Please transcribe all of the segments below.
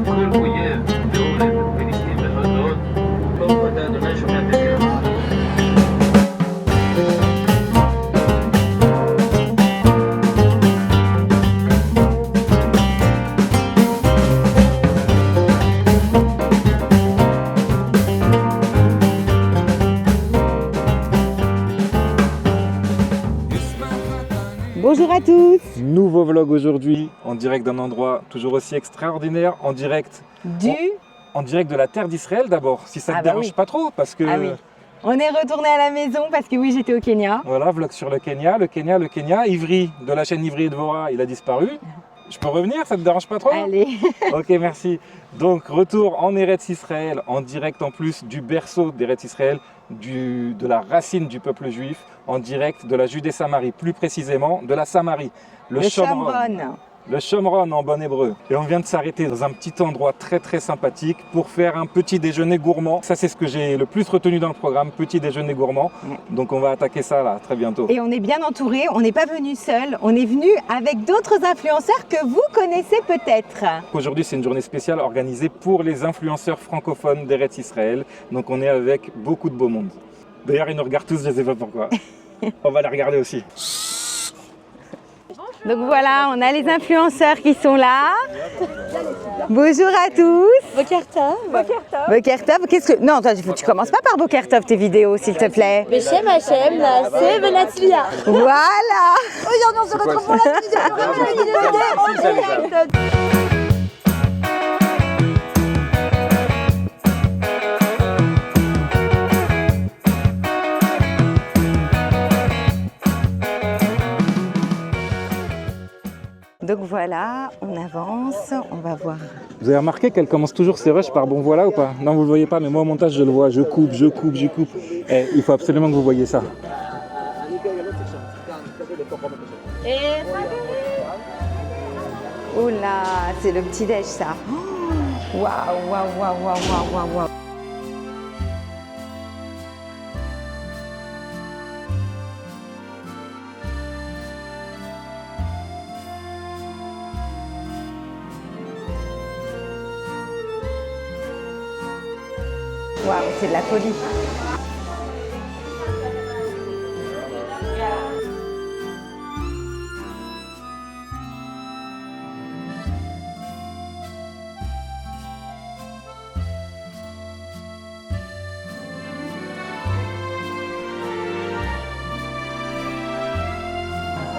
كل وياه دولة فلسطين بحدود وده نشر هذه. Bonjour à tous. Nouveau vlog aujourd'hui, en direct d'un endroit toujours aussi extraordinaire, en direct de la terre d'Israël d'abord, si ça ne te dérange pas trop, parce que... Ah oui. On est retourné à la maison parce que oui, j'étais au Kenya. Voilà, vlog sur le Kenya. Ivry, de la chaîne Ivry et Dvora, il a disparu. Je peux revenir, ça ne te dérange pas trop? Allez. Ok, merci. Donc, retour en Eretz Israël, en direct en plus du berceau d'Eretz Israël, de la racine du peuple juif, en direct de la Judée-Samarie, plus précisément de la Samarie, le Shomron. Le Shomron en bon hébreu. Et on vient de s'arrêter dans un petit endroit très très sympathique pour faire un petit déjeuner gourmand. Ça, c'est ce que j'ai le plus retenu dans le programme, petit déjeuner gourmand. Donc on va attaquer ça là très bientôt. Et on est bien entouré, on n'est pas venu seul, on est venu avec d'autres influenceurs que vous connaissez peut-être. Aujourd'hui, c'est une journée spéciale organisée pour les influenceurs francophones d'Eretz Israël. Donc on est avec beaucoup de beau monde. D'ailleurs, ils nous regardent tous, je ne sais pas pourquoi. On va les regarder aussi. Donc voilà, on a les influenceurs qui sont là. Bonjour à tous. Boker Tov. Boker Tov, qu'est-ce que... Non, toi, tu commences pas par Boker Tov tes vidéos, s'il te plaît. Beshem Hashem, Naaseh Venatzliah. Voilà. Aujourd'hui, on se retrouve pour la vidéo. Donc voilà, on avance, on va voir. Vous avez remarqué qu'elle commence toujours ses rushs par bon voilà ou pas? Non, vous le voyez pas, mais moi au montage je le vois, je coupe. Eh, il faut absolument que vous voyez ça. Oh là, c'est le petit déj ça. Waouh. Waouh, c'est de la folie.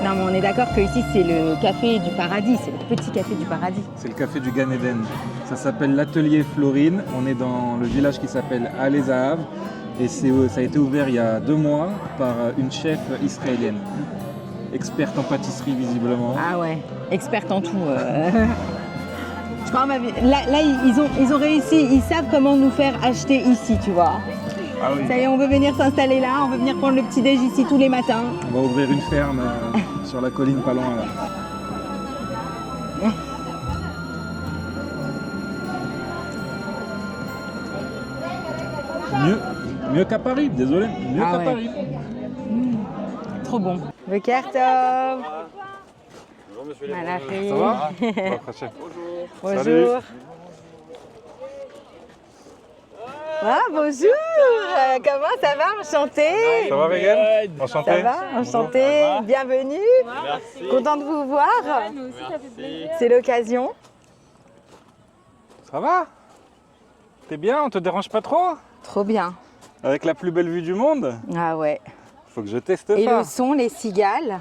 Non, mais on est d'accord que ici c'est le café du paradis, c'est le petit café du paradis. C'est le café du Gan Eden. Ça s'appelle l'Atelier Florine. On est dans le village qui s'appelle Ale Zahav. Et ça a été ouvert il y a 2 mois par une chef israélienne. Experte en pâtisserie visiblement. Ah ouais, experte en tout. Je crois là ils ont réussi, ils savent comment nous faire acheter ici, tu vois. Ah oui. Ça y est, on veut venir s'installer là, on veut venir prendre le petit déj ici tous les matins. On va ouvrir une ferme sur la colline pas loin là. Mieux qu'à Paris, désolé, qu'à Paris. Trop bon. Boker Tov. Bonjour monsieur Malachi. Ça va? Bonjour. Bonjour. Ah, bonjour. Comment ça va? Enchanté. Ça va Regan? Enchanté. Ça va? Enchanté. Bienvenue. Merci. Content de vous voir. Ouais, nous aussi, ça fait plaisir. C'est l'occasion. Ça va? T'es bien? On te dérange pas trop? Trop bien. Avec la plus belle vue du monde? Ah ouais. Faut que je teste Et ça. le son, les cigales.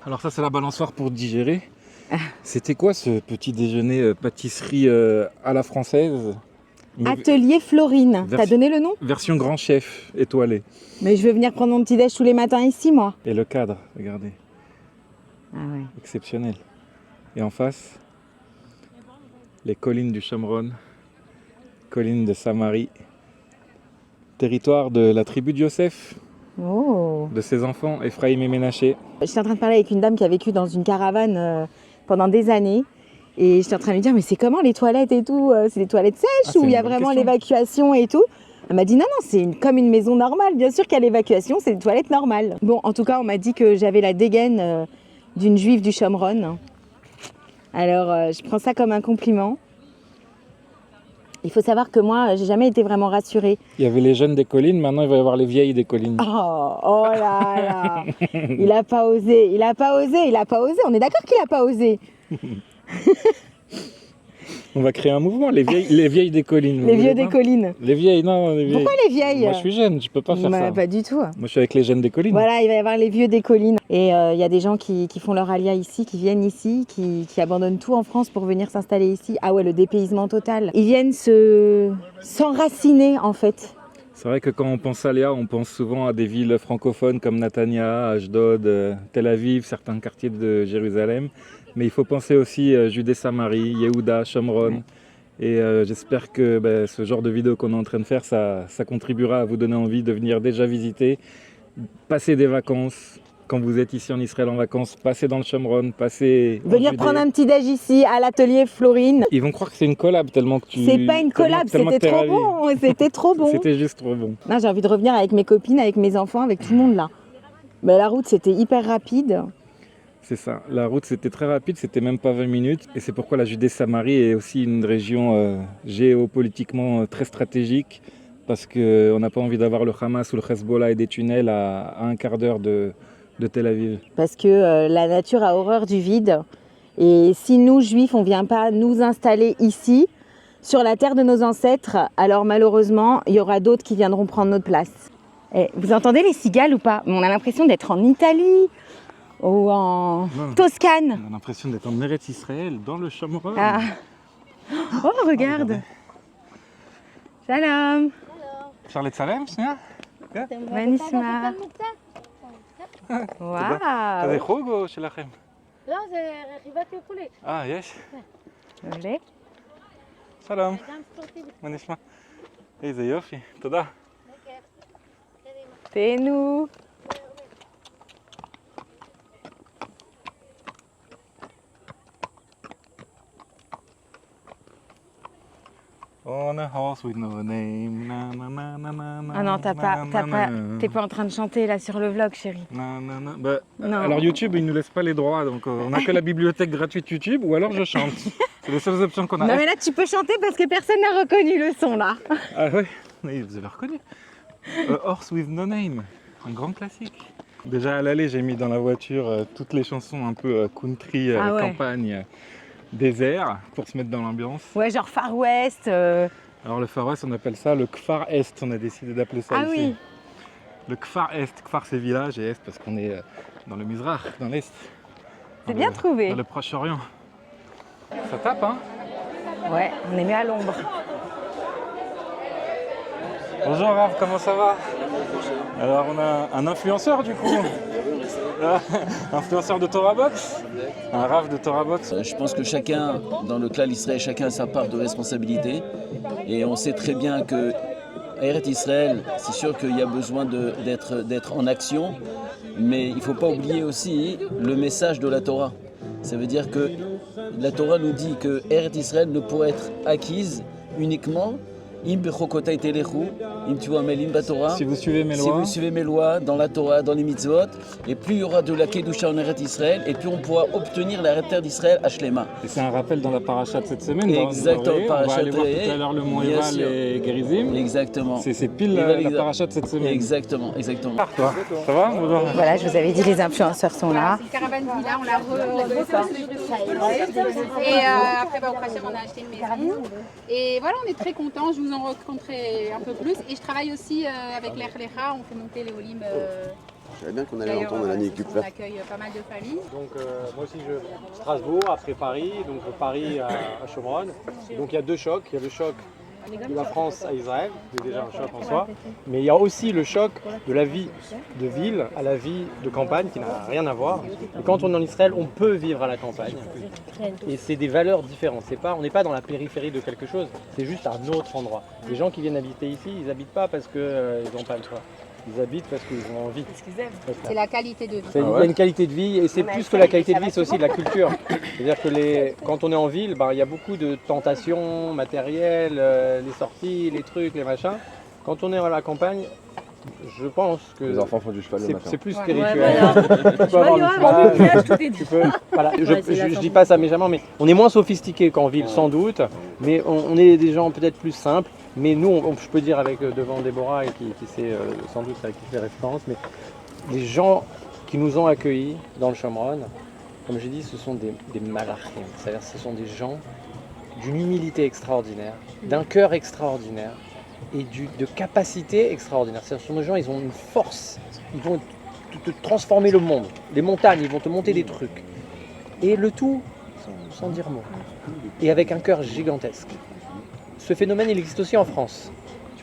Alors ça c'est la balançoire pour digérer. C'était quoi ce petit déjeuner pâtisserie à la française? Atelier Florine. T'as donné le nom? Version grand chef étoilé. Mais je vais venir prendre mon petit déj tous les matins ici, moi. Et le cadre, regardez, Ah ouais. exceptionnel. Et en face, les collines du Shomron, collines de Samarie, territoire de la tribu de Yosef, Oh. de ses enfants, Ephraïm et Ménaché. J'étais en train de parler avec une dame qui a vécu dans une caravane pendant des années. Et j'étais en train de lui dire, mais c'est comment les toilettes et tout? C'est des toilettes sèches ou il y a vraiment l'évacuation et tout? Elle m'a dit, non, c'est comme une maison normale. Bien sûr qu'il y a l'évacuation, c'est des toilettes normales. Bon, en tout cas, on m'a dit que j'avais la dégaine d'une juive du Shomron. Alors, je prends ça comme un compliment. Il faut savoir que moi, j'ai jamais été vraiment rassurée. Il y avait les jeunes des collines, maintenant il va y avoir les vieilles des collines. Oh là là. Il a pas osé. On est d'accord qu'il a pas osé. On va créer un mouvement, les vieilles des collines. Les vieux des collines. Les vieilles, non, les vieilles. Pourquoi les vieilles? Moi je suis jeune, je peux pas faire ça. Pas du tout. Moi je suis avec les jeunes des collines. Voilà, il va y avoir les vieux des collines. Et il y a des gens qui font leur alia ici, qui viennent ici, qui abandonnent tout en France pour venir s'installer ici. Ah ouais, le dépaysement total. Ils viennent s'enraciner en fait. C'est vrai que quand on pense à Léa, on pense souvent à des villes francophones comme Netanya, Ashdod, Tel Aviv, certains quartiers de Jérusalem. Mais il faut penser aussi Judée-Samarie, Yehuda, Shomron. Et j'espère que ce genre de vidéo qu'on est en train de faire, ça contribuera à vous donner envie de venir déjà visiter, passer des vacances. Quand vous êtes ici en Israël en vacances, passez dans le Shomron, passez venir prendre un petit déj ici à l'atelier Florine. Ils vont croire que c'est une collab tellement que tu... C'est pas une collab, c'était trop bon. C'était trop bon. C'était juste trop bon. Non, j'ai envie de revenir avec mes copines, avec mes enfants, avec tout le monde là. Mais la route, c'était hyper rapide. C'est ça, la route c'était très rapide, c'était même pas 20 minutes. Et c'est pourquoi la Judée-Samarie est aussi une région géopolitiquement très stratégique. Parce qu'on n'a pas envie d'avoir le Hamas ou le Hezbollah et des tunnels à un quart d'heure de Tel Aviv. Parce que la nature a horreur du vide. Et si nous, juifs, on ne vient pas nous installer ici, sur la terre de nos ancêtres, alors malheureusement, il y aura d'autres qui viendront prendre notre place. Et vous entendez les cigales ou pas? On a l'impression d'être en Italie ou en Toscane. On a l'impression d'être en Eretz Israël, dans le Shomron. Ah. Oh, regarde. Shalom. Charlotte Salem, c'est ça? Manisma. זה וואו. חוג או שלכם? לא, זה רכיבת יופולית. יש? מעולה. שלום, גם ספורטיבית. מה נשמע? איזה יופי, תודה. בכיף. קדימה. תהנו. On a horse with no name. Na, na, na, na, na, na, Ah non, t'es na, pas en train de chanter là sur le vlog, chérie. na, na, na. Non. Alors YouTube, il nous laisse pas les droits, donc on n'a que la bibliothèque gratuite YouTube, ou alors je chante. C'est les seules options qu'on a. Non mais là tu peux chanter parce que personne n'a reconnu le son là. Ah ouais, mais vous avez reconnu. A Horse with No Name, un grand classique. Déjà à l'aller, j'ai mis dans la voiture toutes les chansons un peu country, Ah ouais. campagne, désert, pour se mettre dans l'ambiance. Ouais, genre Far West. Alors le Far West, on appelle ça le Kfar Est, on a décidé d'appeler ça Ah ici. oui. Le Kfar Est, Kfar c'est village et Est parce qu'on est dans le Mizrach, dans l'Est. C'est Dans bien le- trouvé. Dans le Proche-Orient. Ça tape, hein? Ouais, on est mieux à l'ombre. Bonjour Rav, comment ça va? Alors on a un influenceur du coup. Influenceur de Torah Box. Un Rav de Torah Box. Je pense que chacun, dans le clan Israël, chacun a sa part de responsabilité. Et on sait très bien que Eretz Israël, c'est sûr qu'il y a besoin d'être en action. Mais il ne faut pas oublier aussi le message de la Torah. Ça veut dire que la Torah nous dit que Eretz Israël ne pourrait être acquise uniquement Im bechokotay telechu, im tuamelim batorah. Si vous suivez mes Si lois. vous suivez mes lois dans la Torah, dans les mitzvot, et plus il y aura de la Kedusha en Eretz Israël, et plus on pourra obtenir la terre d'Israël à Shlema. Et c'est un rappel dans la paracha de cette semaine. Exactement, On va parachat aller voir Re'eh, tout à l'heure le mont bien Eval sûr. et Gerizim. Exactement. C'est pile Eval, la paracha de cette semaine. Exactement, exactement. Toi, ça va? Bonjour. Voilà, je vous avais dit, les influenceurs sont là. C'est une caravane villa, on l'a reconstruit. Et après, au Prachem, on a acheté une maison. Et voilà, on est très contents. Je vous en raconterai un peu plus. Et je travaille aussi avec l'Er Lecha. On fait monter les Olim. Je savais bien qu'on allait D'ailleurs, entendre l'année équipe on là. accueille pas mal de familles. Donc moi aussi Strasbourg, après Paris, donc Paris à Shomron. Donc il y a deux chocs, il y a le choc de la France à Israël, qui est déjà un choc en soi, mais il y a aussi le choc de la vie de ville à la vie de campagne qui n'a rien à voir. Et quand on est en Israël, on peut vivre à la campagne. Et c'est des valeurs différentes. On n'est pas dans la périphérie de quelque chose, c'est juste un autre endroit. Les gens qui viennent habiter ici, ils n'habitent pas parce qu'ils n'ont pas le choix. Ils habitent parce qu'ils ont envie. C'est la qualité de vie. Il y a une qualité de vie et c'est plus que la qualité de vie, c'est aussi de la culture. C'est-à-dire que quand on est en ville, il y a beaucoup de tentations matérielles, les sorties, les trucs, les machins. Quand on est à la campagne, Je pense que Les enfants font du cheval le matin. c'est plus Ouais. spirituel. Tu peux avoir le cheval, tu peux- voilà, je dis pas ça méchamment, mais on est moins sophistiqué qu'en ville sans doute, mais on est des gens peut-être plus simples. Mais nous, je peux dire avec devant Déborah, qui sait sans doute à qui fait référence, mais les gens qui nous ont accueillis dans le Shomron, comme j'ai dit, ce sont des malachim, c'est-à-dire ce sont des gens d'une humilité extraordinaire, d'un cœur extraordinaire et de capacité extraordinaire. Ce sont des gens, ils ont une force, ils vont te transformer le monde. Les montagnes, ils vont te monter des trucs. Et le tout sans dire mot. Et avec un cœur gigantesque. Ce phénomène, il existe aussi en France.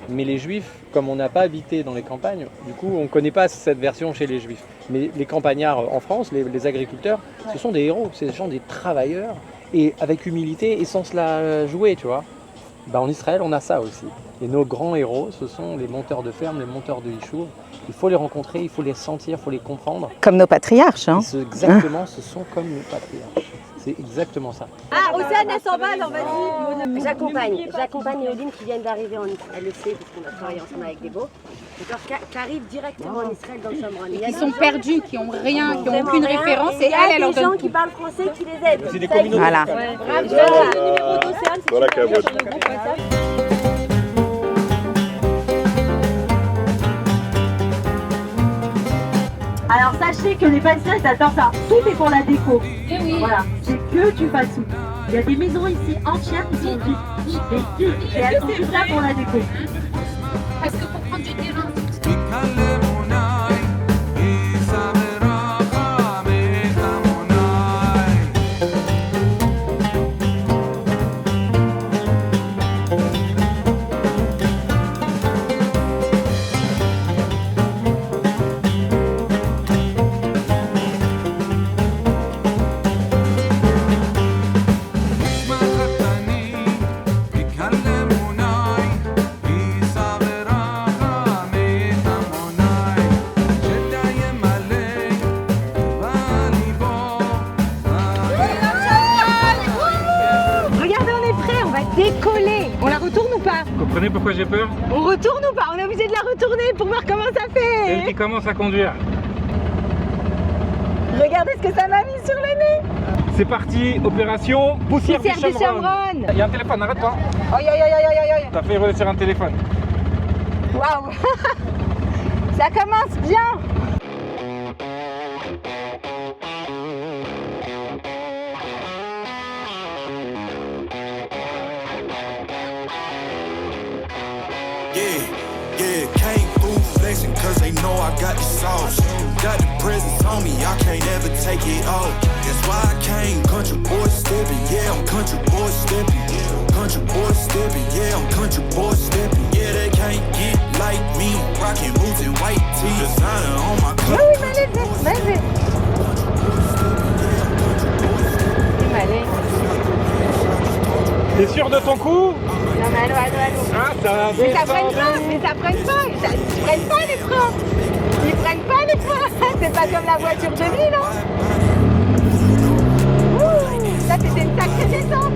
Mais les Juifs, comme on n'a pas habité dans les campagnes, du coup, on ne connaît pas cette version chez les Juifs. Mais les campagnards en France, les agriculteurs, ce sont des héros, c'est des gens, des travailleurs, et avec humilité et sans se la jouer, tu vois. En Israël, on a ça aussi. Et nos grands héros, ce sont les monteurs de ferme, les monteurs de Yishuv. Il faut les rencontrer, il faut les sentir, il faut les comprendre. Comme nos patriarches. Hein. Exactement, ce sont comme nos patriarches. C'est exactement ça. Ah, Océane, elle s'en va, alors vas-y. J'accompagne les Olim qui viennent d'arriver en Israël. Elle le sait, parce qu'on a travaillé ensemble avec Débo. Qui arrivent directement en Israël dans le Shomron. Qui sont perdus, qui n'ont rien, qui n'ont aucune référence, et elle leur des gens donne qui tout. parlent français qui les aident. C'est des communautés. Voilà. Je vais avoir le numéro d'Océane. Dans la cabane. Alors sachez que les Palestiniens adorent ça. Tout est pour la déco. Voilà, c'est que du façon. Il y a des maisons ici entières qui sont vides. Et elles sont toutes là pour la déco. Parce que pour prendre du terrain, Regardez, on est prêt, on va décoller. On la retourne ou pas? Vous comprenez pourquoi j'ai peur? On retourne ou pas? On est obligé de la retourner pour voir comment ça C'est elle fait. qui commence à conduire. Regardez ce que ça m'a mis sur le nez. C'est parti, opération poussière du Poussière du Shomron. Shomron. Il y a un téléphone, arrête-toi. Aïe aïe aïe aïe aïe aïe. T'as fait rouler sur un téléphone. Waouh. Ça commence bien. Yeah, came through flexing cause they know I got the sauce. Got the presence on me, I can't ever take it off. That's why I came, country boy stepping, yeah, I'm country boy stepping. Country boy stepping, yeah, I'm country boy stepping. Yeah, they can't get like me, rocking boots and white tee. Designer on my country. T'es sûr de ton coup? Non mais allô. Ah, ça Mais ça freine pas, Ils prennent pas les freins. Ils prennent pas les freins. C'est pas comme la voiture de ville, hein. Ouh, ça c'était une sacrée descente.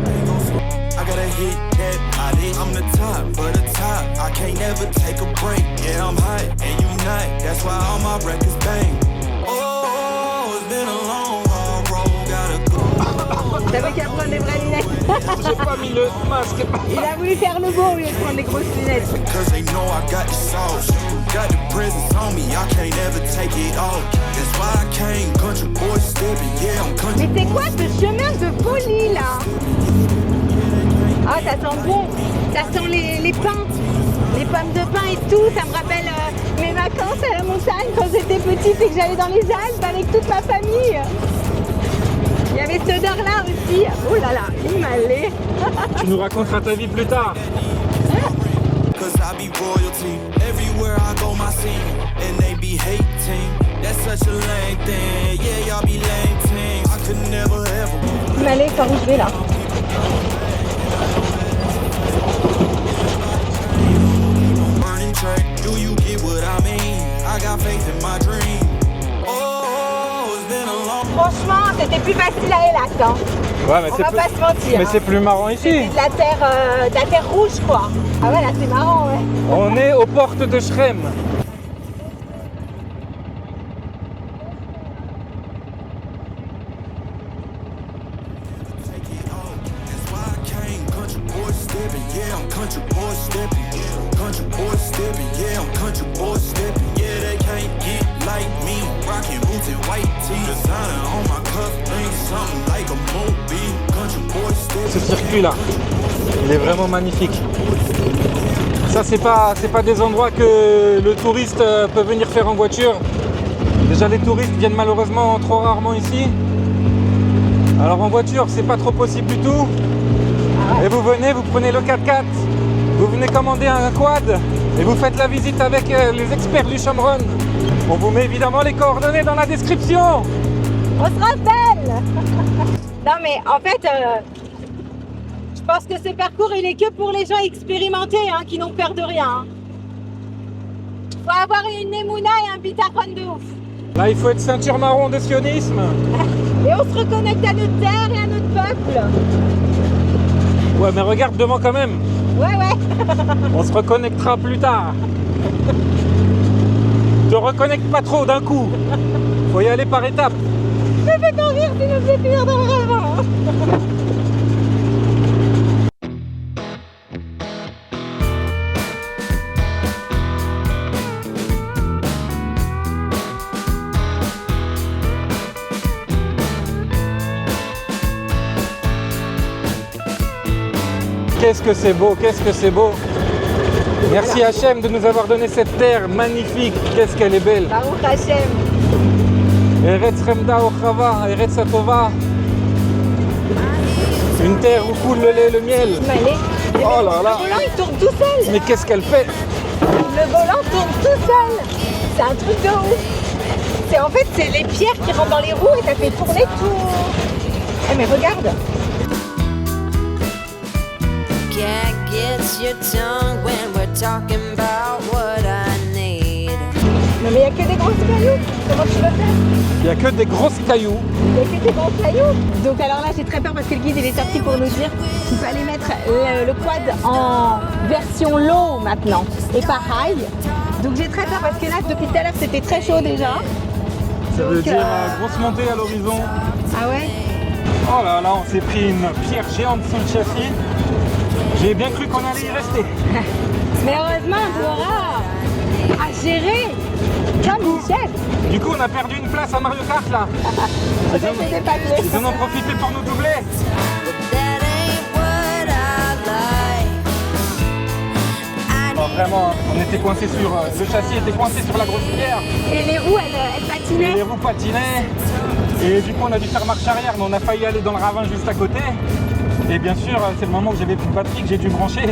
I gotta hit that body, I'm the top, but the top, I can't never take a break. Yeah, I'm hot, and you not, that's why all my records bang. Oh, it's been a long, hard road, gotta go. T'as vu qu'à prendre des vraies lunettes. J'ai pas mis le masque. Il a voulu faire le beau au lieu de prendre des grosses lunettes. Cause they know I got the sauce, got the presence on me, I can't ever take it off. That's why I came, country boy stepping, yeah, I'm country. Mais c'est quoi ce chemin de folie là? Ah, ça sent bon. Ça sent les pins. Les pommes de pin et tout. Ça me rappelle mes vacances à la montagne quand j'étais petite et que j'allais dans les Alpes avec toute ma famille. Il y avait cette odeur-là aussi. Oh là là, il m'allait. Tu nous raconteras ta vie plus tard. Cause I be royalty, everywhere I go my scene, and they be hating, that's such a lame thing, yeah y'all be lame things, I could never ever. Il m'allait par où je vais là. Burning track, do you get what I mean? I got faith in my dream. Oh, it's been a long. Franchement, c'était plus facile à Eilat, hein. Ouais, mais On va pas se mentir. Mais c'est plus marrant ici. C'est de la terre rouge, quoi. Ah ouais, là c'est marrant, ouais. On est aux portes de Shrem. yeah, I'm country boy stepping. Country boy stepping, yeah, I'm country boy stepping. Yeah, they can't get like me. Rocking boots and white tee. Designer on my cuff, ain't something like a movie. Country boy stepping. Ce circuit là, il est vraiment magnifique. Ça c'est pas des endroits que le touriste peut venir faire en voiture. Déjà les touristes viennent malheureusement trop rarement ici. Alors en voiture c'est pas trop possible du tout. Et vous venez, vous prenez le 4x4, vous venez commander un quad et vous faites la visite avec les experts du Shomron. On vous met évidemment les coordonnées dans la description. On se rappelle. Non mais en fait, je pense que ce parcours il est que pour les gens expérimentés, hein, qui n'ont peur de rien. Faut avoir une émouna et un bitachon de ouf. Là il faut être ceinture marron de sionisme. Et on se reconnecte à notre terre et à notre peuple. Ouais mais regarde devant quand même. Ouais. On se reconnectera plus tard. Te reconnecte pas trop d'un coup. Faut y aller par étapes. Mais fais t'en rire, sinon je vais finir dans le ravin. Qu'est-ce que c'est beau, qu'est-ce que c'est beau. Merci Hachem de nous avoir donné cette terre magnifique. Qu'est-ce qu'elle est belle. Baruch Hashem. Eretz Remda Ochava, Eretz Atova. Une terre où coule le lait, le miel. Oh là là. Le volant il tourne tout seul. Mais qu'est-ce qu'elle fait? Le volant tourne tout seul. C'est un truc de ouf. En fait c'est les pierres qui rentrent dans les roues et ça fait tourner tout. Eh mais regarde. Can't get your tongue when we're talking about what I need. Non mais il n'y a que des grosses cailloux. Comment tu veux faire? Il n'y a que des grosses cailloux. Il n'y a que des gros cailloux. Donc alors là j'ai très peur parce que le guide il est sorti pour nous dire qu'il fallait mettre le quad en version low maintenant et pas high. Donc j'ai très peur parce que là depuis tout à l'heure c'était très chaud déjà. Ça veut dire grosse montée à l'horizon. Ah ouais? Oh là là, on s'est pris une pierre géante sous le châssis. J'ai bien cru qu'on allait y rester. Mais heureusement Dora a géré comme Michel. Du coup, on a perdu une place à Mario Kart là. Ils en ont profité pour nous doubler. Oh, vraiment, on était coincé sur... le châssis était coincé sur la grosse pierre. Et les roues, elles patinaient. Et les roues patinaient. Et du coup, on a dû faire marche arrière, mais on a failli aller dans le ravin juste à côté. Et bien sûr, c'est le moment où j'avais plus de batterie que j'ai dû brancher.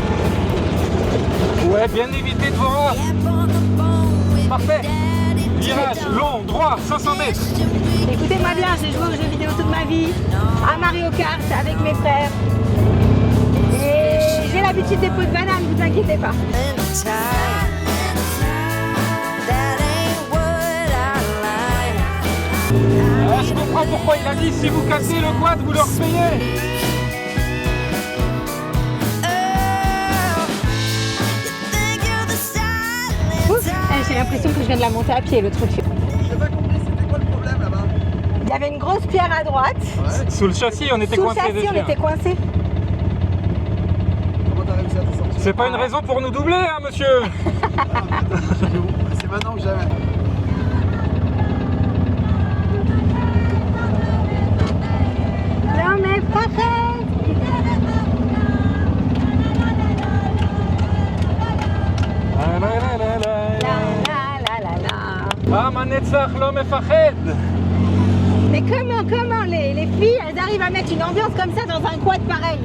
Ouais, bien évité Dvora. Parfait. Virage long, droit, 500 mètres. Écoutez-moi bien, j'ai joué aux jeux vidéo toute ma vie, à Mario Kart avec mes frères. Et j'ai l'habitude des pots de banane, vous inquiétez pas. Je comprends pourquoi il a dit si vous cassez le quad, vous le repayez. J'ai l'impression que je viens de la monter à pied, le truc. J'ai pas compris, c'était quoi le problème là-bas? Il y avait une grosse pierre à droite. Ouais. Sous le châssis, on était coincés. Sous le châssis, on était coincés. Comment t'as réussi à te sortir? C'est pas une raison pour nous doubler, hein, monsieur. C'est maintenant que j'avais. Non mais parfait. Mais comment les filles, elles arrivent à mettre une ambiance comme ça dans un quad pareil?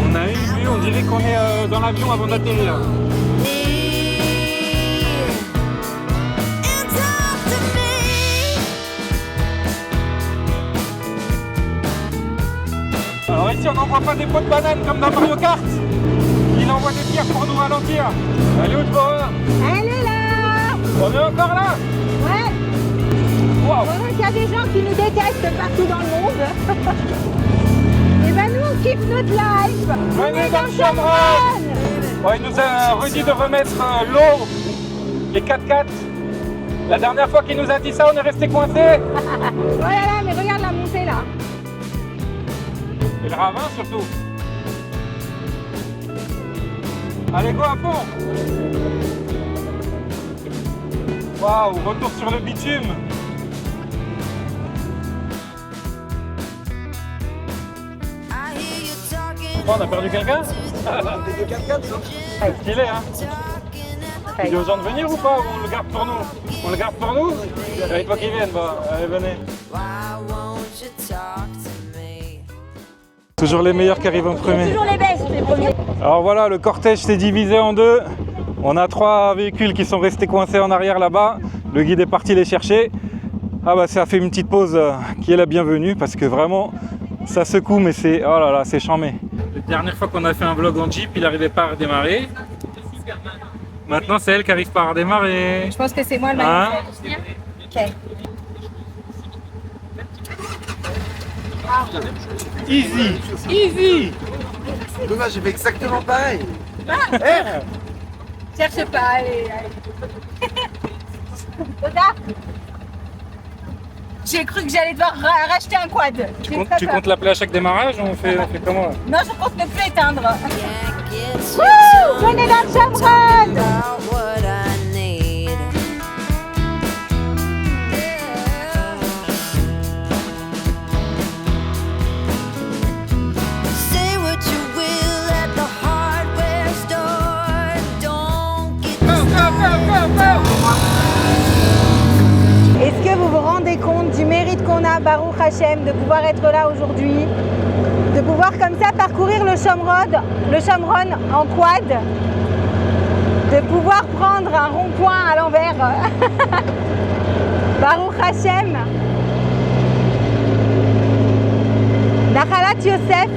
On a une vue, on dirait qu'on est dans l'avion avant d'atterrir. Alors ici on n'envoie pas des pots de banane comme dans Mario Kart. Il envoie des pierres pour nous ralentir. Elle est où Dvora? Elle est là. On est encore là? Ouais. Wow. Pendant qu'il y a des gens qui nous détestent partout dans le monde. Et ben nous on kiffe notre life. Venez dans le Shomron. Bon, il nous a redit de remettre l'eau, les 4x4 La dernière fois qu'il nous a dit ça, on est resté coincé. Oh là là, mais regarde la montée là. Et le ravin surtout. Allez, go à fond. Waouh, retour sur le bitume. Oh, on a perdu quelqu'un. C'est stylé, hein. Tu dis aux gens de venir ou pas? Ou on le garde pour nous? On le garde pour nous? Il faut qu'ils viennent, bah. Allez, venez. Toujours les meilleurs qui arrivent en premier. Toujours les bestes, les premiers. Alors voilà, le cortège s'est divisé en deux. On a 3 véhicules qui sont restés coincés en arrière là-bas. Le guide est parti les chercher. Ah bah ça a fait une petite pause qui est la bienvenue parce que vraiment ça secoue, mais c'est oh là là, c'est chambé. La dernière fois qu'on a fait un vlog en Jeep, il n'arrivait pas à redémarrer. Maintenant c'est elle qui arrive pas à redémarrer. Je pense que c'est moi le Hein? Ok. Easy, easy. Dommage, j'ai fait exactement pareil. Cherche pas, allez. Regarde. J'ai cru que j'allais devoir racheter un quad. Tu comptes l'appeler à chaque démarrage ou on fait comment? Non, je compte ne plus éteindre. Wouh! Venez dans le Chamron! Est-ce que vous vous rendez compte du mérite qu'on a, Baruch Hashem, de pouvoir être là aujourd'hui, de pouvoir comme ça parcourir le Chamron en quad, de pouvoir prendre un rond-point à l'envers. Baruch Hashem. Nachalat Yosef.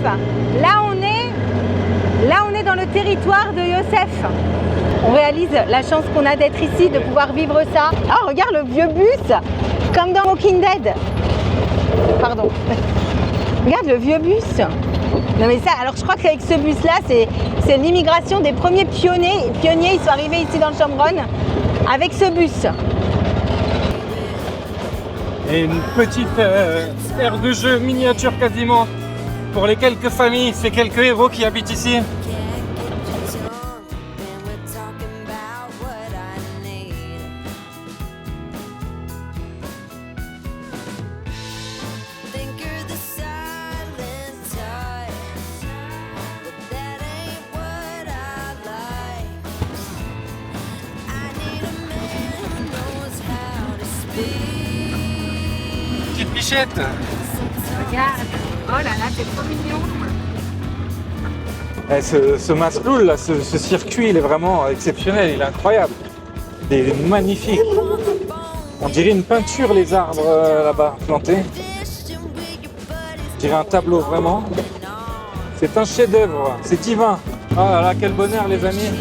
Là on est dans le territoire de Yosef. On réalise la chance qu'on a d'être ici, de pouvoir vivre ça. Oh, regarde le vieux bus, comme dans Walking Dead. Pardon. Regarde le vieux bus. Non mais ça, alors je crois qu'avec ce bus-là, c'est l'immigration des premiers pionniers. Ils sont arrivés ici dans le Chamron avec ce bus. Et une petite aire de jeu miniature quasiment pour les quelques familles, ces quelques héros qui habitent ici. Petite bichette. Regarde. Oh là là, c'est trop mignon. Ce masloul là, ce circuit, il est vraiment exceptionnel, il est incroyable. Il est magnifique. On dirait une peinture les arbres là-bas plantés. On dirait un tableau vraiment. C'est un chef-d'œuvre, c'est divin. Oh là là, quel bonheur les amis.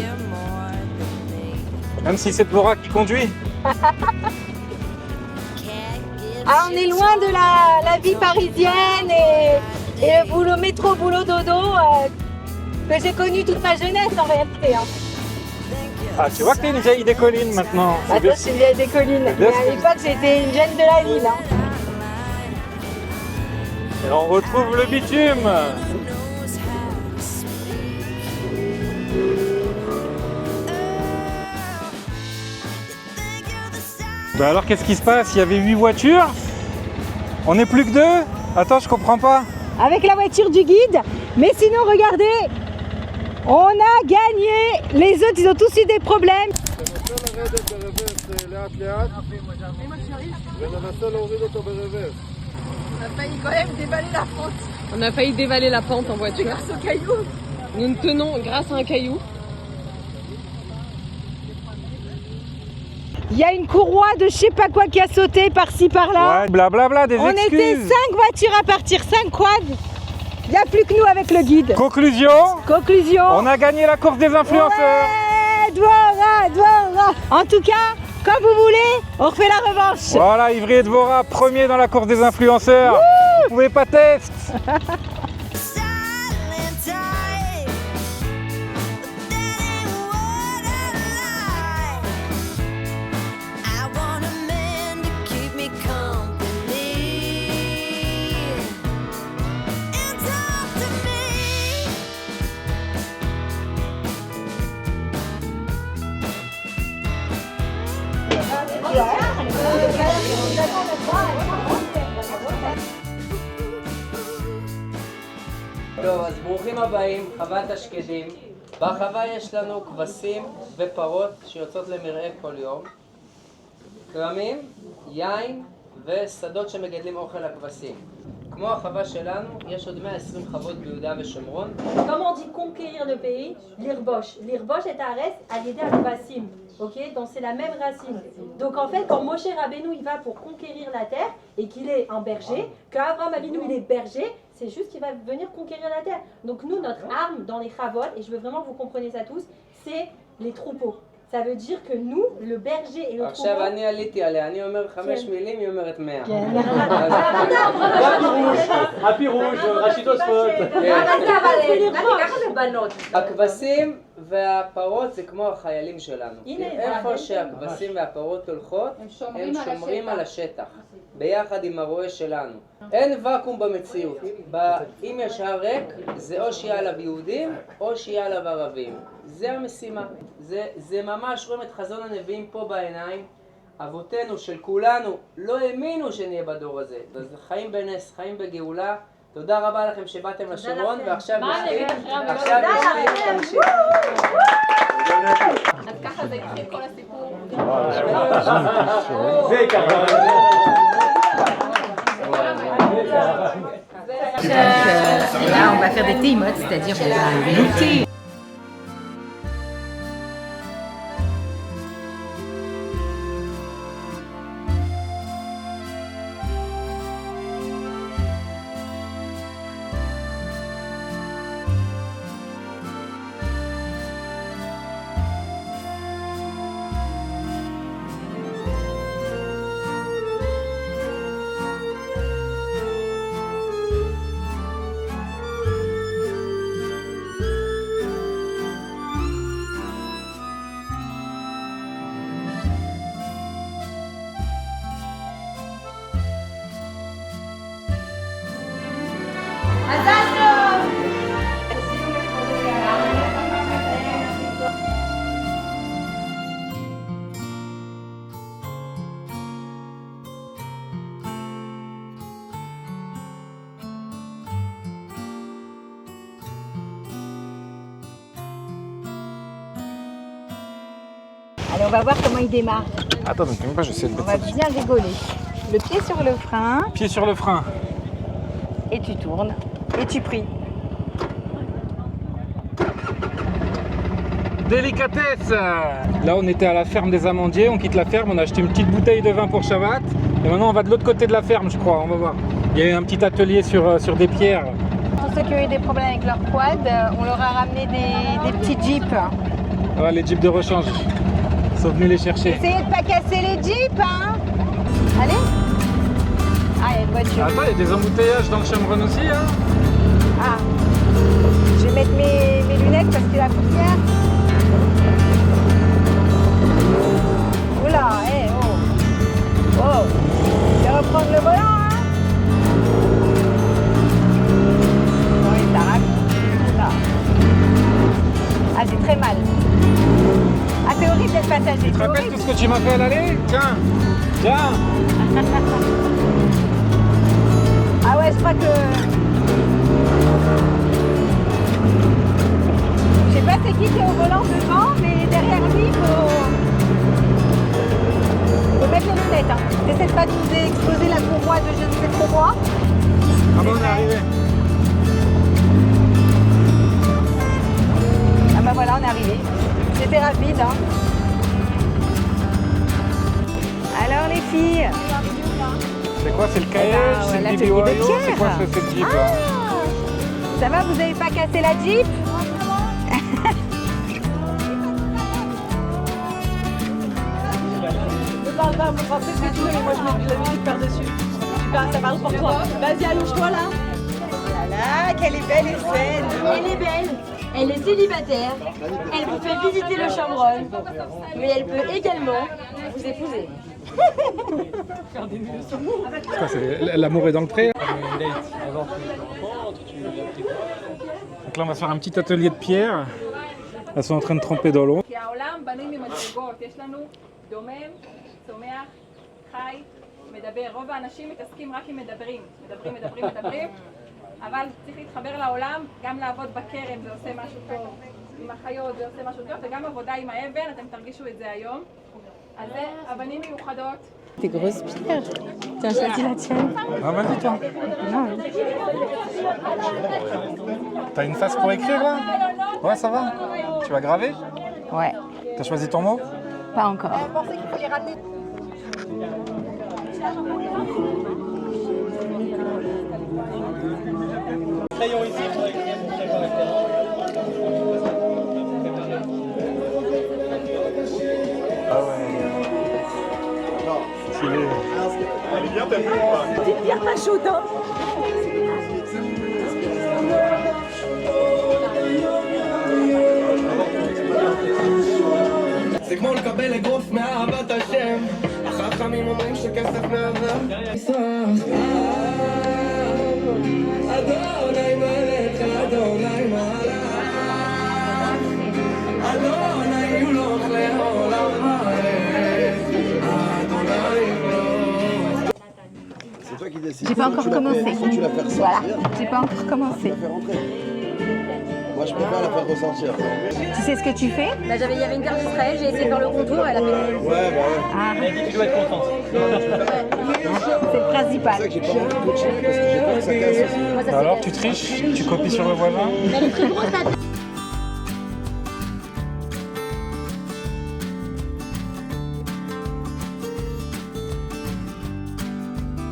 Même si c'est Dvorah qui conduit. Ah, on est loin de la vie parisienne et le boulot métro, boulot dodo que j'ai connu toute ma jeunesse en réalité. Hein. Ah, tu vois que t'es une vieille des collines maintenant. Bah, toi, je suis une vieille des collines. Mais à l'époque, j'étais une jeune de la ville. Hein. Et on retrouve le bitume. Bah alors qu'est-ce qui se passe? Il y avait 8 voitures. On n'est plus que 2. Attends, je comprends pas. Avec la voiture du guide. Mais sinon, regardez, on a gagné. Les autres, ils ont tous eu des problèmes. On a failli quand même dévaler la pente. On a failli dévaler la pente en voiture. Grâce au caillou. Nous nous tenons grâce à un caillou. Il y a une courroie de je sais pas quoi qui a sauté par-ci par-là. Ouais, blablabla, des On excuses. était 5 voitures à partir, 5 quads. Il n'y a plus que nous avec le guide. Conclusion. On a gagné la course des influenceurs. Ouais, Dvorah. En tout cas, quand vous voulez, on refait la revanche. Voilà, Ivry et Dvorah, premier dans la course des influenceurs. Vous pouvez pas tester. I wanna טוב, אז ברוכים הבאים, חוות השקדים. בחווה יש לנו כבשים ופרות שיוצאות למרעה כל יום, כרמים, יין ושדות שמגדלים אוכל לכבשים. כמו החווה שלנו, יש עוד 120 חוות ביהודה ושומרון. Comme on dit conquérir le pays, l'irbosh. L'irbosh est un reste allié à Kvasim. Ok, donc c'est la même racine. Donc en fait, quand Moshe Rabbeinu il va pour conquérir la terre et qu'il est un berger, qu'Abraham Avinu il est berger, c'est juste qu'il va venir conquérir la terre. Donc nous, notre arme dans les chavot, et je veux vraiment que vous compreniez ça tous, c'est les troupeaux. Ça veut dire que nous, le berger et le troupeau... עכשיו אני עליתי עליה, אני אומר 5 מילים, היא אומרת 100. הפי רוש, ראשי תוספות. הכבשים והפרות זה כמו החיילים שלנו. איפה שהכבשים והפרות הולכות, הם שומרים על השטח, ביחד עם הרועה שלנו. אין ואקום במציאות. אם יש הר ריק, זה או שיהיה עליו יהודים, או שיהיה עליו ערבים. זה המשימה. זה ממש רואים את חזון הנביאים פה בעיניים. אבותינו של כולנו לא האמינו שנהיה בדור הזה. אז חיים בנס, חיים בגאולה. תודה רבה לכם שבאתם לשומרון, ועכשיו נשתים. עכשיו נשתים, תמשיך. אז ככה זה התחיל כל הסיפור. זה ככה. Là, on va faire des théimotes, c'est-à-dire on va goûter. Allez, on va voir comment il démarre. Attends, donc même pas, j'essaie de On va bien rigoler. Le pied sur le frein. Pied sur le frein. Et tu tournes. Et tu pries. Délicatesse. Là, on était à la ferme des amandiers. On quitte la ferme. On a acheté une petite bouteille de vin pour Shabbat. Et maintenant, on va de l'autre côté de la ferme, je crois. On va voir. Il y a eu un petit atelier sur des pierres. Tous ceux qui ont eu des problèmes avec leur quad, on leur a ramené des petits jeeps. Voilà, les jeeps de rechange. Ils sont venus les chercher. Essayez de pas casser les jeeps, hein. Allez. Ah, il y a une voiture. Attends, il y a des embouteillages dans le Chemron aussi, hein. Ah. Je vais mettre mes lunettes parce qu'il y a la poussière. Oula, oh. Oh. Je vais reprendre le volant, hein. Oui, ça raconte. Ça. Ah, j'ai très mal. Ah, c'est horrible d'être passager. Tu te rappelles tout ce que tu m'as fait à l'aller? Tiens. Ah ouais, je crois que... Je sais pas c'est qui est au volant devant, mais derrière lui, il faut mettre les lunettes. Hein. J'essaie de pas nous exploser la courroie de je ne sais trop quoi. Ah bon, on est arrivé. Ah bah voilà, on est arrivé. C'était rapide. Hein. Alors les filles. C'est quoi? C'est le KF? C'est le BBYO? C'est quoi cette Jeep là? Ça va, vous n'avez pas cassé la Jeep? Ne parle pas, on fais ce que tu veux, mais moi je mets de la musique par-dessus. Ça parle pour toi. Vas-y, allonge-toi là. Voilà, qu'elle est belle et saine. Elle est belle, elle est célibataire, elle vous fait visiter le Chambron, mais elle peut également vous épouser. L'amour est dans le pré. Donc là on va se faire un petit atelier de pierre. Elles sont en train de tremper dans l'eau. כי העולם בנוי ממדרגות, יש לנו דומם, צומח, חי, מדבר. רוב האנשים מתעסקים רק עם מדברים, אבל צריך להתחבר לעולם, גם לעבוד בכרם זה עושה משהו טוב, עם החיות זה עושה משהו טוב, וגם עבודה עם האבן, אתם תרגישו את זה היום. אז זה אבנים מיוחדות. Tes grosses pierres. Tiens, choisis la tienne. Ah, vas-y, toi. T'as une face pour écrire là? Ouais, ça va? Tu vas graver? Ouais. T'as choisi ton mot? Pas encore. Crayon ici pour écrire mon caractère. Ah ouais. Stylé. Elle est bien ta vue ou pas? Petite pierre pas chaude, hein. זה כמו לקבל אגרוף מאהבת השם, החכמים אומרים שכסף מעבר אדוני מלך, אדוני מלך, אדוני ימלוך לעולם ועד, אדוני ימלוך. C'est toi qui décides. J'ai pas encore commencé. Tu la fais ressortir. Voilà, j'ai pas encore commencé. Tu la fais rentrer. Moi, je préfère la faire ressortir. Tu sais ce que tu fais? Là, il y avait une carte d'Israël, j'ai essayé de faire le contour, elle a fait. Ouais, bah ouais. Ah, Elle a dit que tu dois être contente. c'est le principal. C'est ça que j'ai pas envie de coacher parce que j'ai peur que ça casse aussi. Alors, tu triches? Tu copies sur le voisin? Elle est très grosse, la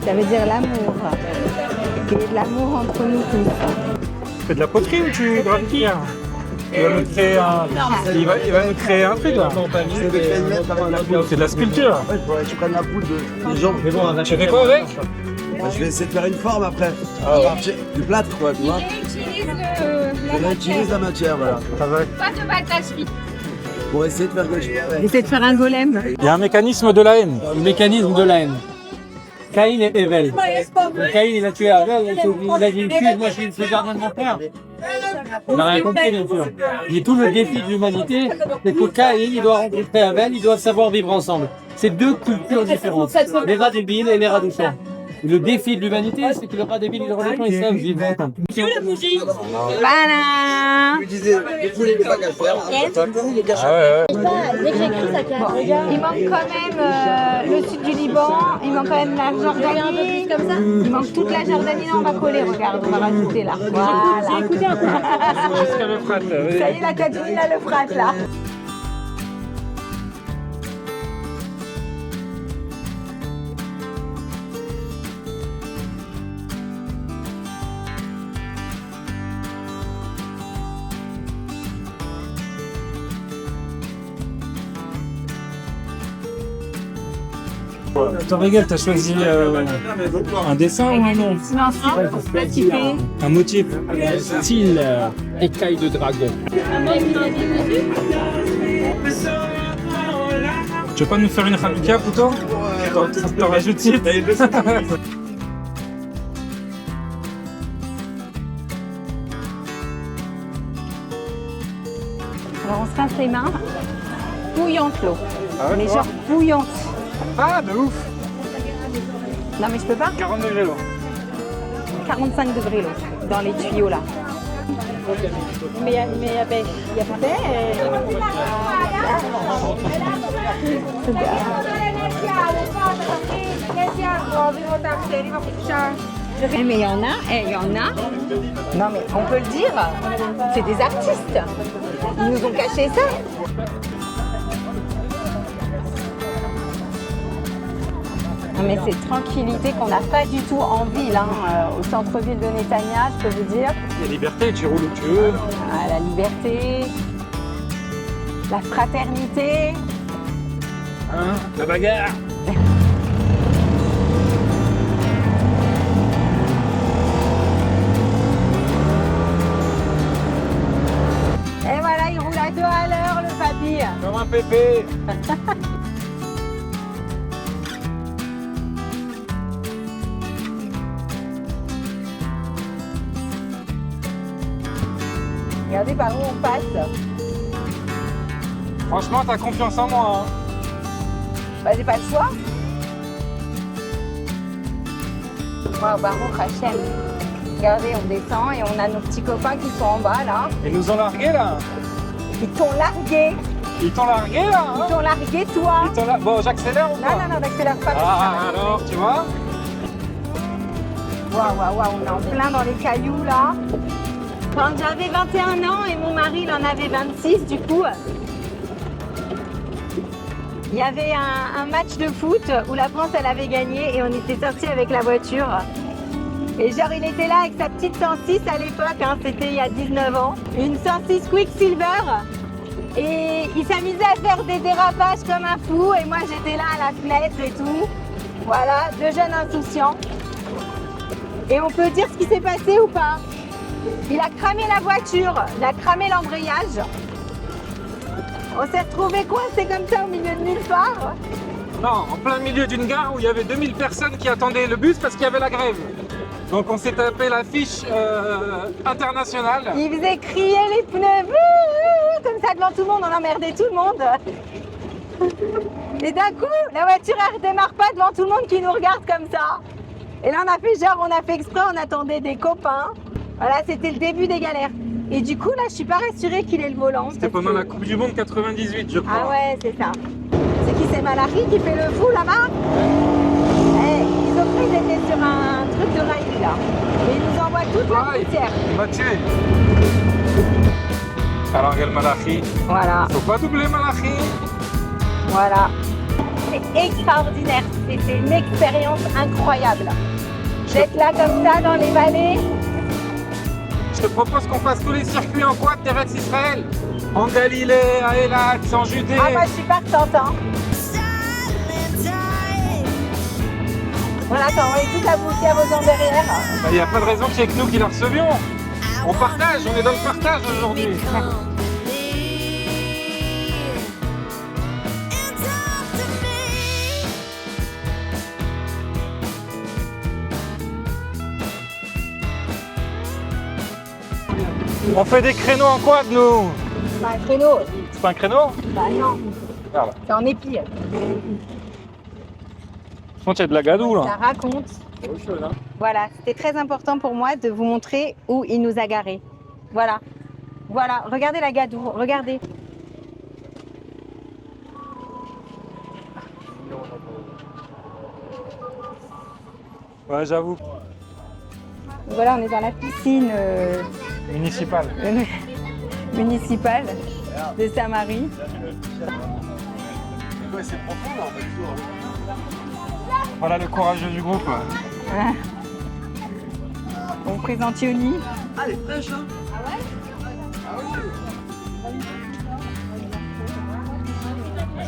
Ça veut dire l'amour. Qu'il y ait de l'amour entre nous tous. Tu fais de la poterie ou tu graves pierre? Il va nous créer un... Il va nous créer un truc là. C'est de la sculpture. Ouais, il faudrait que je prenne la poudre de gens. Mais bon, on va Tu fais quoi avec? Je vais essayer de faire une forme après. À partir du plâtre, quoi, tu vois. Je réutilise la matière, voilà. Ça va. Pas de bataille. Pour essayer de faire quelque chose avec. Essaie de faire un golem. Il y a un mécanisme de la haine. Le mécanisme de la haine. Caïn et Evel. Caïn, il a tué Abel, il a dit excuse-moi, je suis le gardien de mon frère. Il n'a rien compris, bien sûr. Et tout le défi de l'humanité, c'est que Caïn, il doit rencontrer Abel, ils doivent savoir vivre ensemble. C'est deux cultures différentes, les rats débiles et les rats de champ. Le défi de l'humanité, c'est que le rat débile et le rat de champ, ils savent vivre ensemble. Voilà. Je lui disais, les poulets, il n'y a pas qu'à faire. Ah ouais, ouais. Dès que j'écris, ça casse. Il manque quand même le sud du Liban, il manque quand même la Jordanie. Il manque toute la Jordanie, là on va coller, regarde, on va rajouter là. Voilà. Jusqu'à l'Euphrate. Ça y est, la Cadonie, là, l'Euphrate là. Attends, regarde, t'as choisi un dessin ou un nom? Non, c'est Un motif. Style écaille de dragon. Tu veux pas nous faire une rapika plutôt? T'en rajoutes ici. Alors on se rince les mains. Bouillante l'eau. Ah ouais, mais toi genre bouillante. Ah, de ouf. Non mais je peux pas. 40 degrés l'eau. 45 degrés l'eau, dans les tuyaux là. Mais il y a Mais il y en a. Non mais on peut le dire, c'est des artistes. Ils nous ont caché ça. Non, mais c'est tranquillité qu'on n'a pas du tout en ville, hein. Au centre-ville de Netanya, je peux vous dire. La liberté, tu roules où tu veux. Ah, la liberté, la fraternité. Hein, la bagarre. Et voilà, il roule à 2 à l'heure, le papy. Comme un pépé. Regardez par où on passe. Franchement, t'as confiance en moi. Hein. Bah, j'ai pas le choix. Waouh, Baruch Hashem. Regardez, on descend et on a nos petits copains qui sont en bas là. Ils nous ont largués là. Ils t'ont largué. Ils t'ont largué là, hein? Ils t'ont largué toi. Bon, j'accélère ou pas? Non, j'accélère pas. Ah, alors, tu vois? Waouh, on est en plein dans les cailloux là. Quand j'avais 21 ans et mon mari il en avait 26 du coup, il y avait un match de foot où la France elle avait gagné et on était sortis avec la voiture. Et genre il était là avec sa petite 106 à l'époque, hein, c'était il y a 19 ans. Une 106 Quicksilver. Et il s'amusait à faire des dérapages comme un fou et moi j'étais là à la fenêtre et tout. Voilà, deux jeunes insouciants. Et on peut dire ce qui s'est passé ou pas? Il a cramé la voiture, il a cramé l'embrayage. On s'est retrouvés coincés comme ça au milieu de nulle part. Non, en plein milieu d'une gare où il y avait 2000 personnes qui attendaient le bus parce qu'il y avait la grève. Donc on s'est tapé l'affiche internationale. Il faisait crier les pneus comme ça devant tout le monde, on emmerdait tout le monde. Et d'un coup, la voiture elle redémarre pas devant tout le monde qui nous regarde comme ça. Et là on a fait exprès, on attendait des copains. Voilà, c'était le début des galères. Et du coup là, je suis pas rassurée qu'il ait le volant. C'était pendant la Coupe du Monde 98, je crois. Ah ouais, c'est ça. C'est qui, c'est Malachi qui fait le fou là-bas? Ils ont cru qu'ils étaient sur un truc de rallye là. Et ils nous envoient toute la poussière. Il m'a tué. Alors quel Malachi. Voilà. Faut pas doubler Malachi. Voilà. C'est extraordinaire. C'est une expérience incroyable. D'être là comme ça dans les vallées. Je te propose qu'on fasse tous les circuits en quad d'Eretz Israël. En Galilée, à Eilat, en Judée. Ah moi je suis partante hein. Voilà, quand on est tout abouti à vos gens derrière. Il n'y a pas de raison qu'il n'y ait que nous qui la recevions. On partage, on est dans le partage aujourd'hui. On fait des créneaux en quad, nous. C'est pas un créneau. C'est pas un créneau? Bah non. Voilà. C'est en épi. Il y a de la gadoue là. Ça raconte. Voilà, c'était très important pour moi de vous montrer où il nous a garés. Voilà. Voilà, regardez la gadoue, regardez. Ouais, j'avoue. Voilà, on est dans la piscine Municipale. municipale de Samarie. C'est profond là en fait. Voilà le courageux du groupe. Voilà. On présente Yoni. Ah, elle est fraîche hein.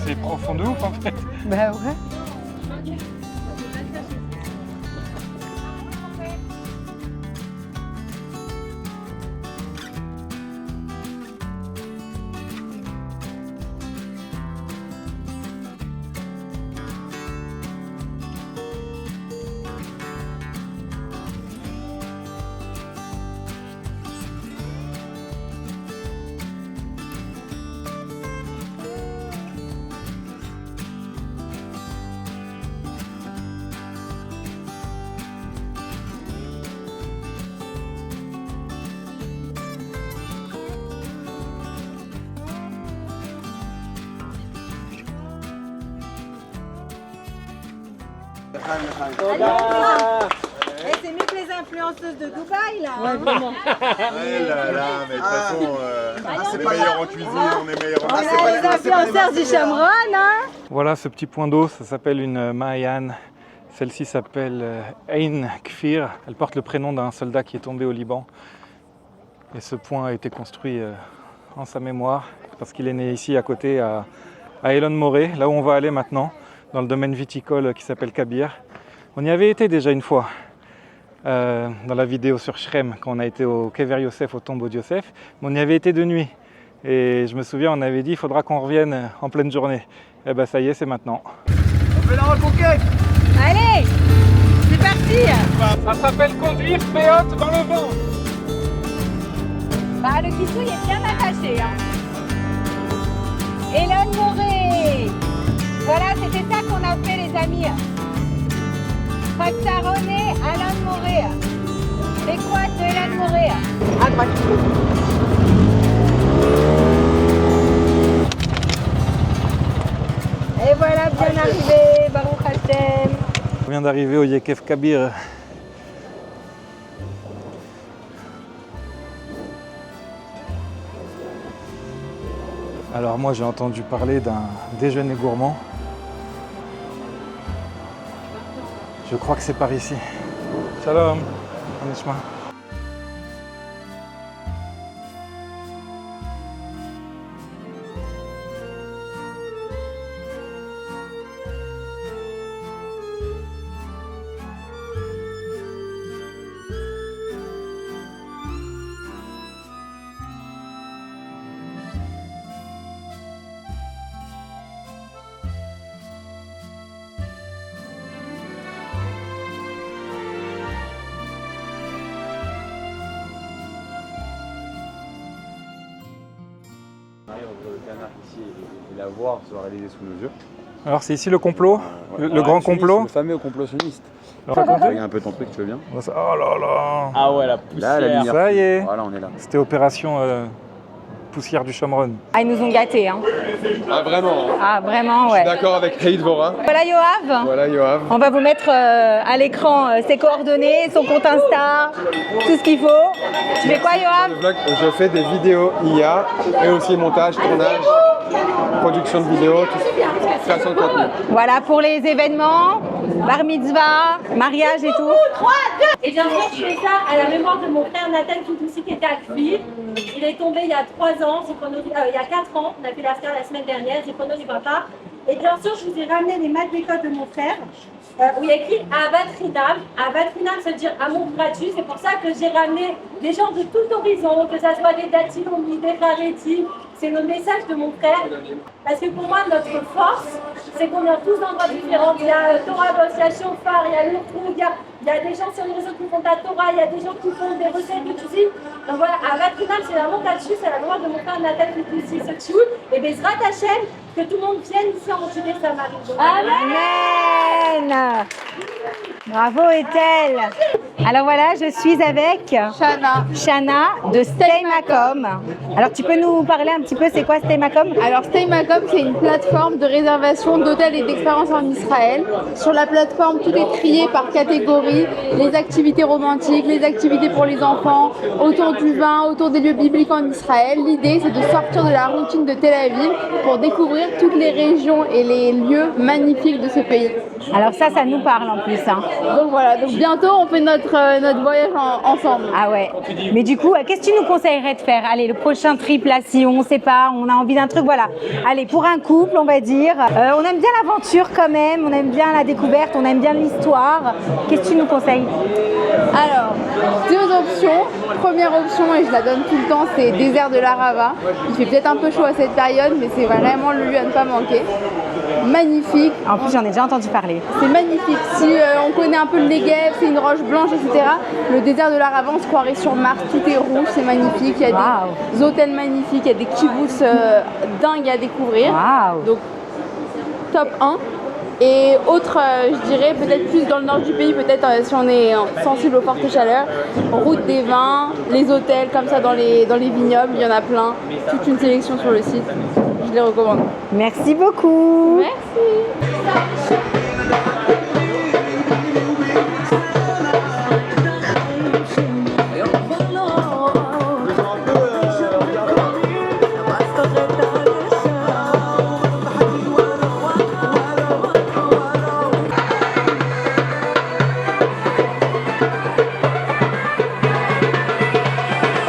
C'est profond de ouf en fait. Bah ouais. C'est mieux que les influenceuses de Dubaï là. Ouais, vraiment. Là, mais de toute façon, on est meilleurs en cuisine, on est meilleurs en... On est les influenceurs du Chamron, hein. Voilà ce petit point d'eau, ça s'appelle une Maayan. Celle-ci s'appelle Ein Kfir. Elle porte le prénom d'un soldat qui est tombé au Liban. Et ce point a été construit en sa mémoire parce qu'il est né ici à côté à Elon Moré, là où on va aller maintenant, dans le domaine viticole qui s'appelle Kabir. On y avait été déjà une fois dans la vidéo sur Shrem, quand on a été au Kever Yosef, au tombeau de Yosef, mais on y avait été de nuit. Et je me souviens, on avait dit il faudra qu'on revienne en pleine journée. Et ben ça y est, c'est maintenant. On fait la reconquête. Allez, c'est parti. Ça s'appelle conduire péote dans le vent. Bah, le kissou il est bien attaché. Hein. Elon Moré. Voilà, c'était ça À droite. Et voilà, bien arrivé, Baruch Hashem. On vient d'arriver au Yekef Kabir. Alors moi j'ai entendu parler d'un déjeuner gourmand. Je crois que c'est par ici. Shalom, on est chemin. Le canard ici et la voir se réaliser sous nos yeux. Alors c'est ici le complot, Ouais. le grand complot. Le fameux complot sioniste. Raconte. Regarde un peu ton truc, tu veux bien? Oh là là. Ah ouais, la poussière. Là, la lumière. Ça y est. Voilà, on est là. C'était opération poussière du Shomron. Ah, ils nous ont gâtés, hein. Ah vraiment? Ah, vraiment, ouais. D'accord avec Haït Vora. Voilà Yoav. Voilà Yoav. On va vous mettre à l'écran ses coordonnées, son compte Insta, tout ce qu'il faut. Tu fais quoi Yoav? Je fais des vidéos IA et aussi montage, tournage, production de vidéos, création de contenu. Voilà pour les événements, bar mitzvah, mariage et tout. 3, 2. Et bien sûr, je fais ça à la mémoire de mon frère Nathan Fitoussi qui était à Kfir. Il est tombé il y a 3 ans, il y a 4 ans, on a fait la star la semaine dernière, Zichrono Libracha. Et bien sûr, je vous ai ramené les maths d'école de mon frère, où il y a écrit Avat Rinam. Avat Rinam, ça veut dire amour gratuit. C'est pour ça que j'ai ramené des gens de tout horizon, que ce soit des Dati, des Hareti. C'est le message de mon frère. Parce que pour moi, notre force, c'est qu'on vient tous d'endroits différents. Il y a Torah Boss, il y a Shofar, il y a Lurtrou, il y a des gens sur les réseaux qui font de la Torah, il y a des gens qui font des recettes de cuisine. Donc voilà, Avat Rinam, c'est vraiment là-dessus, c'est la mémoire de mon frère Nathan Fitoussi, ce tchoul. Et Bezrat Hashem, que tout le monde vienne ici en Judée-Samarie. Amen. Bravo Ethel. Alors voilà, je suis avec Shana de Stay Macom. Alors tu peux nous parler un petit peu, c'est quoi Stay Macom? Alors Stay Macom, c'est une plateforme de réservation d'hôtels et d'expériences en Israël. Sur la plateforme, tout est trié par catégorie, les activités romantiques, les activités pour les enfants, autour du vin, autour des lieux bibliques en Israël. L'idée, c'est de sortir de la routine de Tel Aviv pour découvrir toutes les régions et les lieux magnifiques de ce pays. Alors ça nous parle en plus. Hein. Donc voilà, donc bientôt on fait notre voyage ensemble. Ah ouais. Mais du coup, qu'est-ce que tu nous conseillerais de faire? Allez, le prochain trip là, si on sait pas, on a envie d'un truc, voilà. Allez, pour un couple, on va dire. On aime bien l'aventure quand même, on aime bien la découverte, on aime bien l'histoire. Qu'est-ce que tu nous conseilles? Alors, 2 options. Première option, et je la donne tout le temps, c'est désert de l'Arava. Il fait peut-être un peu chaud à cette période, mais c'est vraiment le lieu à ne pas manquer. Magnifique. En plus, j'en ai déjà entendu parler. C'est magnifique. Si on connaît un peu le Negev, c'est une roche blanche, etc. Le désert de l'Arava, on se croirait sur Mars. Tout est rouge, c'est magnifique. Il y a des hôtels magnifiques, il y a des kibbutz dingues à découvrir. Donc, top 1. Et autre, je dirais, peut-être plus dans le nord du pays, peut-être si on est sensible aux fortes chaleurs, route des vins, les hôtels comme ça dans les vignobles, il y en a plein. Toute une sélection sur le site. Je les recommande. Merci beaucoup. Merci.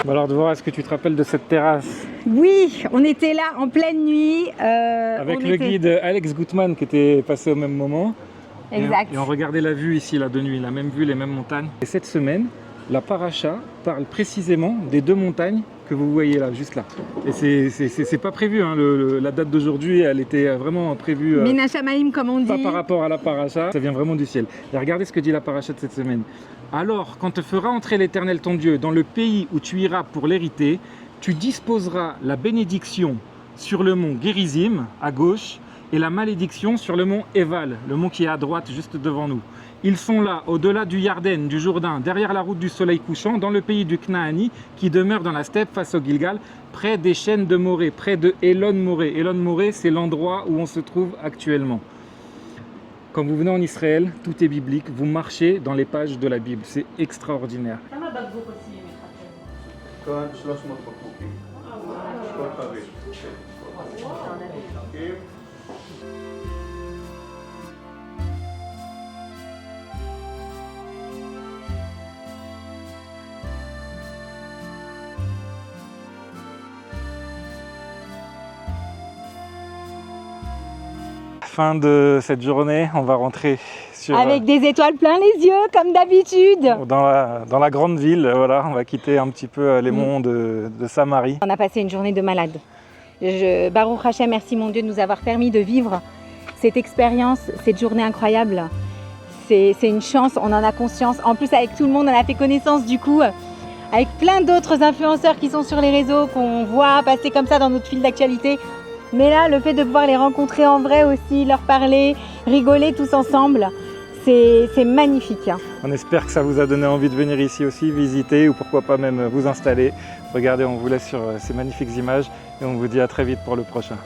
Alors de voir, est-ce que tu te rappelles de cette terrasse? Oui, on était là en pleine nuit. Avec le guide Alex Gutmann qui était passé au même moment. Exact. Et on regardait la vue ici, là, de nuit, la même vue, les mêmes montagnes. Et cette semaine, la paracha parle précisément des 2 montagnes que vous voyez là, juste là. Et c'est pas prévu, hein, la date d'aujourd'hui, elle était vraiment prévue. Mina Shamaim, comme on dit. Pas par rapport à la paracha, ça vient vraiment du ciel. Et regardez ce que dit la paracha de cette semaine. Alors, quand te fera entrer l'Éternel ton Dieu dans le pays où tu iras pour l'hériter, tu disposeras la bénédiction sur le mont Gérizim, à gauche, et la malédiction sur le mont Eval, le mont qui est à droite juste devant nous. Ils sont là, au-delà du Yarden, du Jourdain, derrière la route du soleil couchant, dans le pays du Knaani, qui demeure dans la steppe face au Gilgal, près des chaînes de Morée, près de Elon Morée. Elon Morée, c'est l'endroit où on se trouve actuellement. Quand vous venez en Israël, tout est biblique, vous marchez dans les pages de la Bible, c'est extraordinaire. Fin de cette journée, on va rentrer sur, avec des étoiles plein les yeux, comme d'habitude. Dans la grande ville, voilà, on va quitter un petit peu les monts de Samarie. On a passé une journée de malade. Baruch Hashem, merci mon Dieu de nous avoir permis de vivre cette expérience, cette journée incroyable. C'est une chance, on en a conscience. En plus, avec tout le monde, on a fait connaissance du coup, avec plein d'autres influenceurs qui sont sur les réseaux, qu'on voit passer comme ça dans notre fil d'actualité. Mais là, le fait de pouvoir les rencontrer en vrai aussi, leur parler, rigoler tous ensemble, c'est magnifique. On espère que ça vous a donné envie de venir ici aussi, visiter ou pourquoi pas même vous installer. Regardez, on vous laisse sur ces magnifiques images et on vous dit à très vite pour le prochain.